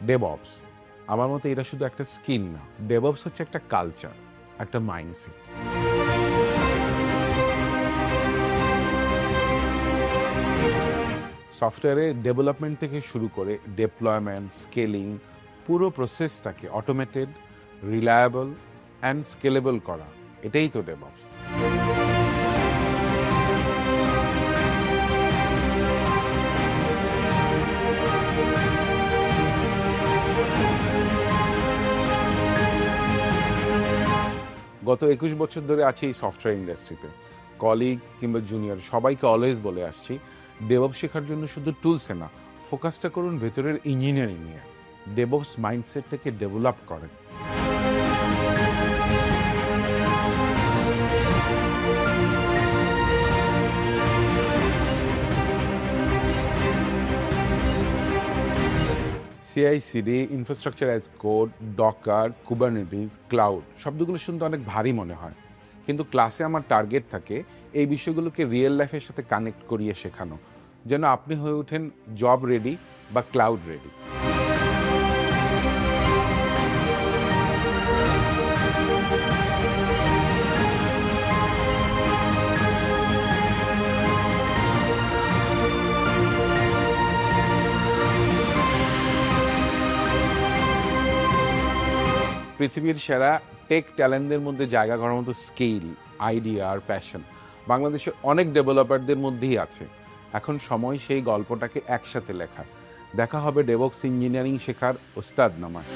DevOps আমার মতে এটা শুধু একটা স্কিল না, ডেভঅপস হচ্ছে একটা কালচার, একটা মাইন্ডসেট। সফটওয়্যারে ডেভেলপমেন্ট থেকে শুরু করে ডিপ্লয়মেন্ট, স্কেলিং, পুরো প্রসেসটাকে অটোমেটেড, রিলায়েবল অ্যান্ড স্কেলেবল করা, এটাই তো ডেভঅপস। গত ২১ বছর ধরে আছি এই সফটওয়্যার ইন্ডাস্ট্রিতে। কলিগ কিংবা জুনিয়র সবাইকে অলওয়েজ বলে আসছি, ডেভঅপস শেখার জন্য শুধু টুলসে না, ফোকাসটা করুন ভেতরের ইঞ্জিনিয়ারিং নিয়ে। ডেভঅপস মাইন্ডসেটটাকে ডেভেলপ করেন। CI CD, infrastructure as code, Docker, Kubernetes, cloud শব্দগুলো শুনতে অনেক ভারী মনে হয়, কিন্তু ক্লাসে আমার টার্গেট থাকে এই বিষয়গুলোকে রিয়েল লাইফের সাথে কানেক্ট করিয়ে শেখানো, যেন আপনি হয়ে ওঠেন জব রেডি বা ক্লাউড রেডি। পৃথিবীর সেরা টেক ট্যালেন্টদের মধ্যে জায়গা করার মতো স্কিল, আইডিয়া আর প্যাশন বাংলাদেশে অনেক ডেভেলপারদের মধ্যেই আছে। এখন সময় সেই গল্পটাকে একসাথে লেখার। দেখা হবে ডেভঅপস ইঞ্জিনিয়ারিং শেখার ওস্তাদ নামায়।